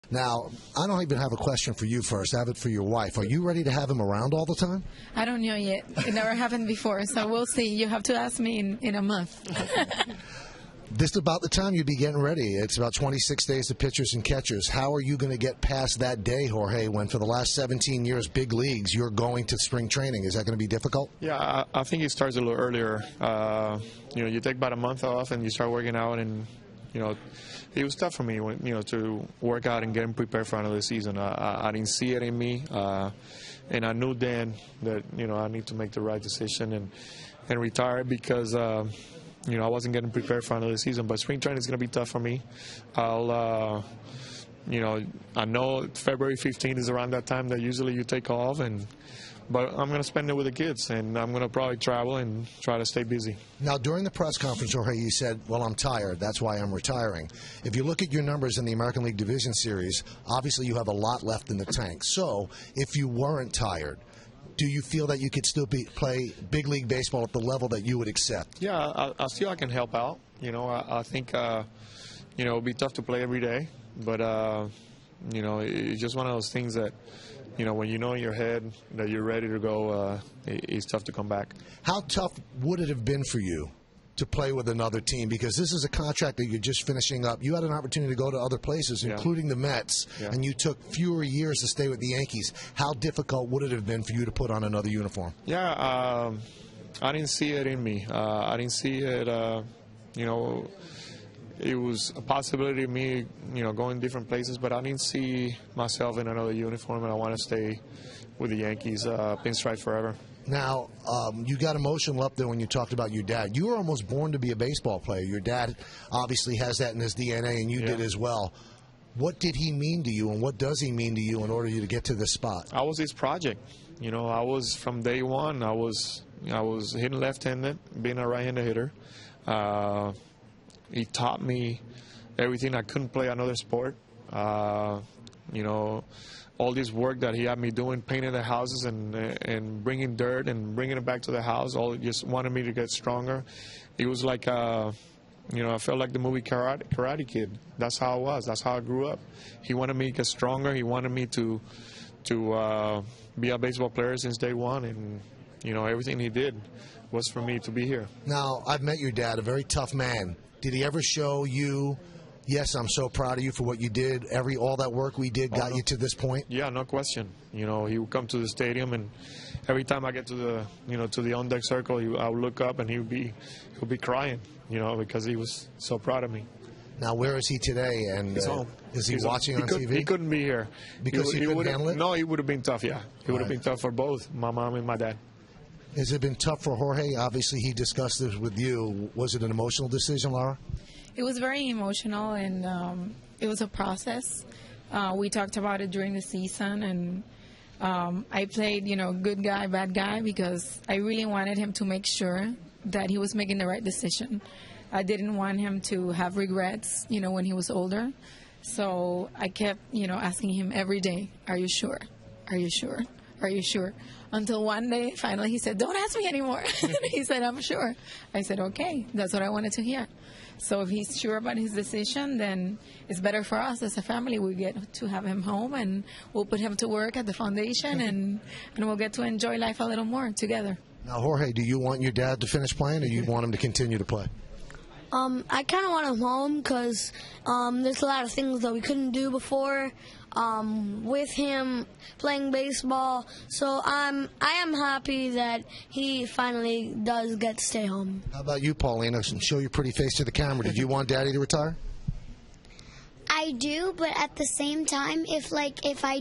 Now, I don't even have a question for you first. I have it for your wife. Are you ready to have him around all the time? I don't know yet. It never happened before, so we'll see. You have to ask me in a month. This is about the time you'd be getting ready. It's about 26 days of pitchers and catchers. How are you going to get past that day, Jorge, when for the last 17 years, big leagues, you're going to spring training? Is that going to be difficult? Yeah, I think it starts a little earlier. You take about a month off and you start working out, and it was tough for me, to work out and get prepared for another season. I didn't see it in me, and I knew then that I need to make the right decision and retire because I wasn't getting prepared for another season. But spring training is going to be tough for me. I know February 15th is around that time that usually you take off, but I'm going to spend it with the kids, and I'm going to probably travel and try to stay busy. Now, during the press conference, Jorge, you said, well, I'm tired. That's why I'm retiring. If you look at your numbers in the American League Division Series, obviously you have a lot left in the tank. So if you weren't tired, do you feel that you could still play big league baseball at the level that you would accept? Yeah, I feel I can help out. I think, it'll be tough to play every day, but, it's just one of those things that, when you know in your head that you're ready to go, it's tough to come back. How tough would it have been for you to play with another team? Because this is a contract that you're just finishing up. You had an opportunity to go to other places, including the Mets, and you took fewer years to stay with the Yankees. How difficult would it have been for you to put on another uniform? Yeah, I didn't see it in me. I didn't see it, it was a possibility of me, going different places, but I didn't see myself in another uniform, and I want to stay with the Yankees, pinstripe forever. Now, you got emotional up there when you talked about your dad. You were almost born to be a baseball player. Your dad obviously has that in his DNA, and you did as well. What did he mean to you, and what does he mean to you in order for you to get to this spot? I was his project. I was from day one. I was hitting left-handed, being a right-handed hitter. He taught me everything. I couldn't play another sport. All this work that he had me doing, painting the houses and bringing dirt and bringing it back to the house, all just wanted me to get stronger. It was like, I felt like the movie Karate Kid. That's how I was. That's how I grew up. He wanted me to get stronger. He wanted me to be a baseball player since day one, and everything he did was for me to be here. Now, I've met your dad, a very tough man. Did he ever show you, yes, I'm so proud of you for what you did, all that work we did got you to this point? Yeah, no question. He would come to the stadium, and every time I get to the on-deck circle, I would look up and he'll be crying, because he was so proud of me. Now, where is he today? And he's home. Is he watching on TV? He couldn't be here. Because he couldn't handle it? No, it would have been tough, yeah. It would have been tough for both my mom and my dad. Has it been tough for Jorge? Obviously, he discussed this with you. Was it an emotional decision, Laura? It was very emotional, and it was a process. We talked about it during the season, and I played, good guy, bad guy, because I really wanted him to make sure that he was making the right decision. I didn't want him to have regrets, when he was older. So I kept, asking him every day, are you sure? Are you sure? Are you sure? Until one day, finally, he said, don't ask me anymore. He said, I'm sure. I said, okay, that's what I wanted to hear. So if he's sure about his decision, then it's better for us as a family. We get to have him home, and we'll put him to work at the foundation, and we'll get to enjoy life a little more together. Now, Jorge, do you want your dad to finish playing, or you want him to continue to play? I kind of want him home because there's a lot of things that we couldn't do before with him playing baseball. So I am happy that he finally does get to stay home. How about you, Paulina? Show your pretty face to the camera. Did you want Daddy to retire? I do, but at the same time, if I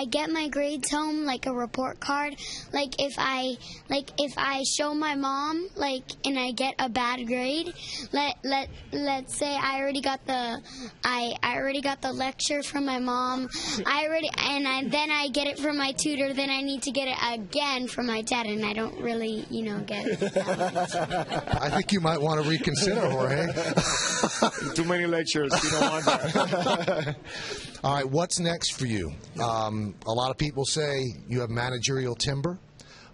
get my grades home, like a report card, if I show my mom, and I get a bad grade, let's say I already got the lecture from my mom, then I get it from my tutor, then I need to get it again from my dad, and I don't really, get it that much. I think you might want to reconsider, Jorge. Too many lectures. You don't want that. All right, what's next for you? A lot of people say you have managerial timber,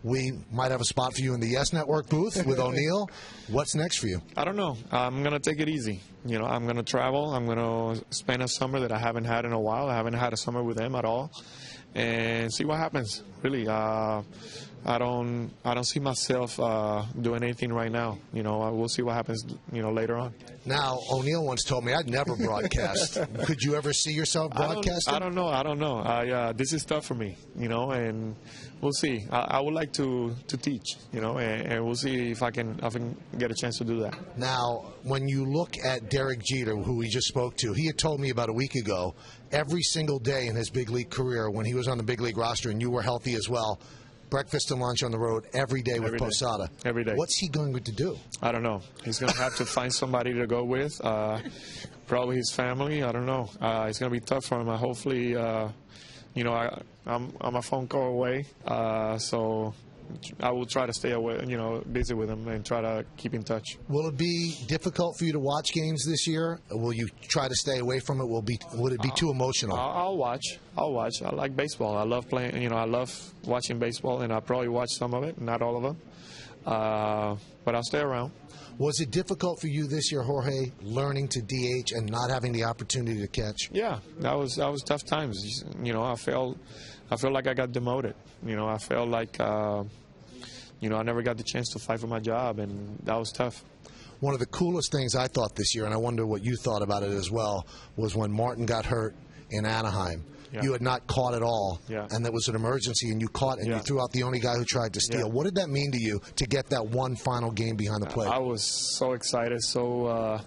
we might have a spot for you in the Yes Network booth with O'Neill. What's next for you? I don't know. I'm going to take it easy. You know, I'm going to travel. I'm going to spend a summer that I haven't had in a while. I haven't had a summer with them at all. And see what happens. Really, I don't see myself doing anything right now. You know, we'll see what happens. You know, later on. Now, O'Neill once told me I'd never broadcast. Could you ever see yourself broadcasting? I don't know. This is tough for me. You know, and we'll see. I would like to teach. You know, and we'll see if I can get a chance to do that. Now, when you look at Derek Jeter, who we just spoke to, he had told me about a week ago, every single day in his big league career, when he was on the big league roster and you were healthy as well, breakfast and lunch on the road every day with Posada. Every day. What's he going to do? I don't know. He's going to have to find somebody to go with. Probably his family. I don't know. It's going to be tough for him. Hopefully, you know, I'm a phone call away. So I will try to stay away, you know, busy with him and try to keep in touch. Will it be difficult for you to watch games this year? Will you try to stay away from it? Would it be too emotional? I'll watch. I like baseball. I love playing. You know, I love watching baseball, and I'll probably watch some of it, not all of them. But I'll stay around. Was it difficult for you this year, Jorge, learning to DH and not having the opportunity to catch? Yeah, that was tough times. You know, I felt like I got demoted. You know, I felt like you know, I never got the chance to fight for my job, and that was tough. One of the coolest things I thought this year, and I wonder what you thought about it as well, was when Martin got hurt in Anaheim. Yeah. You had not caught at all, and there was an emergency, and you caught, and you threw out the only guy who tried to steal. Yeah. What did that mean to you to get that one final game behind the plate? I was so excited, so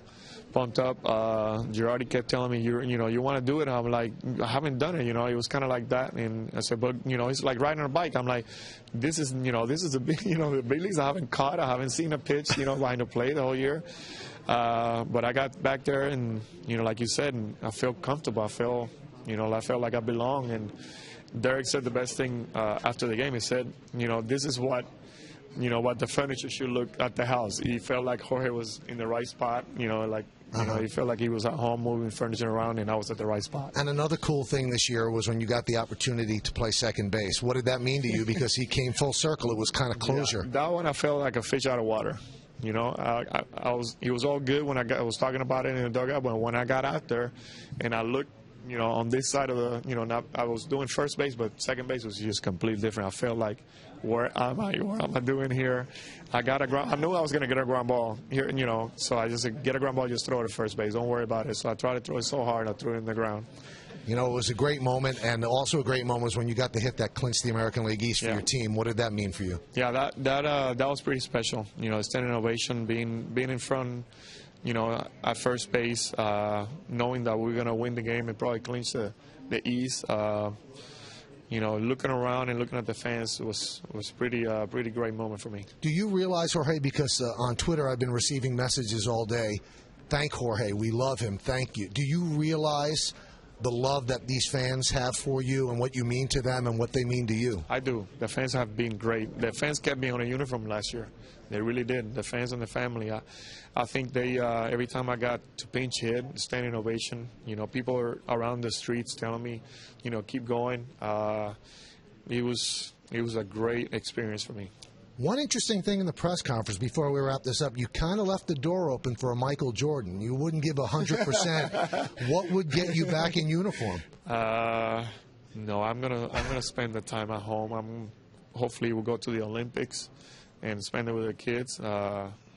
pumped up. Girardi kept telling me, you know, you want to do it? I'm like, I haven't done it. You know, it was kind of like that, and I said, but you know, it's like riding a bike. I'm like, this is a big, you know, the big leagues I haven't caught. I haven't seen a pitch, you know, behind the plate the whole year. But I got back there, and you know, like you said, and I felt comfortable. I felt like I belong. And Derek said the best thing after the game. He said, you know, this is what the furniture should look at the house. He felt like Jorge was in the right spot, you know, like, you know, he felt like he was at home moving furniture around, and I was at the right spot. And another cool thing this year was when you got the opportunity to play second base. What did that mean to you? Because he came full circle. It was kind of closure. Yeah, that one I felt like a fish out of water. You know, it was all good when I was talking about it in the dugout, but when I got out there and I looked, you know, on this side of the, you know, I was doing first base, but second base was just completely different. I felt like, where am I? What am I doing here? I knew I was going to get a ground ball here, you know, so I just said, get a ground ball, just throw it to first base. Don't worry about it. So I tried to throw it so hard, I threw it in the ground. You know, it was a great moment, and also a great moment was when you got the hit that clinched the American League East for your team. What did that mean for you? Yeah, that was pretty special. You know, standing ovation, being in front, you know, at first base, knowing that we're going to win the game and probably clinch the East. You know, looking around and looking at the fans was pretty great moment for me. Do you realize, Jorge, because on Twitter I've been receiving messages all day, thank Jorge, we love him, thank you. Do you realize the love that these fans have for you and what you mean to them and what they mean to you? I do. The fans have been great. The fans kept me on a uniform last year. They really did. The fans and the family. I think they every time I got to pinch hit, standing ovation, you know, people are around the streets telling me, you know, keep going. It was a great experience for me. One interesting thing in the press conference before we wrap this up, you kind of left the door open for a Michael Jordan. You wouldn't give 100%. What would get you back in uniform? No, I'm gonna spend the time at home. Hopefully we'll go to the Olympics and spend it with the kids.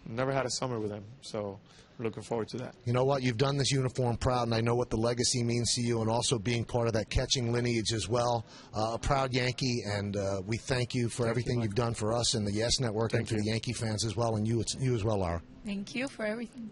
Never had a summer with them, so looking forward to that. You know what? You've done this uniform proud, and I know what the legacy means to you, and also being part of that catching lineage as well. A proud Yankee, and we thank you for everything you've done for us and the Yes Network, and for the Yankee fans as well, and you as well, Laura. Thank you for everything.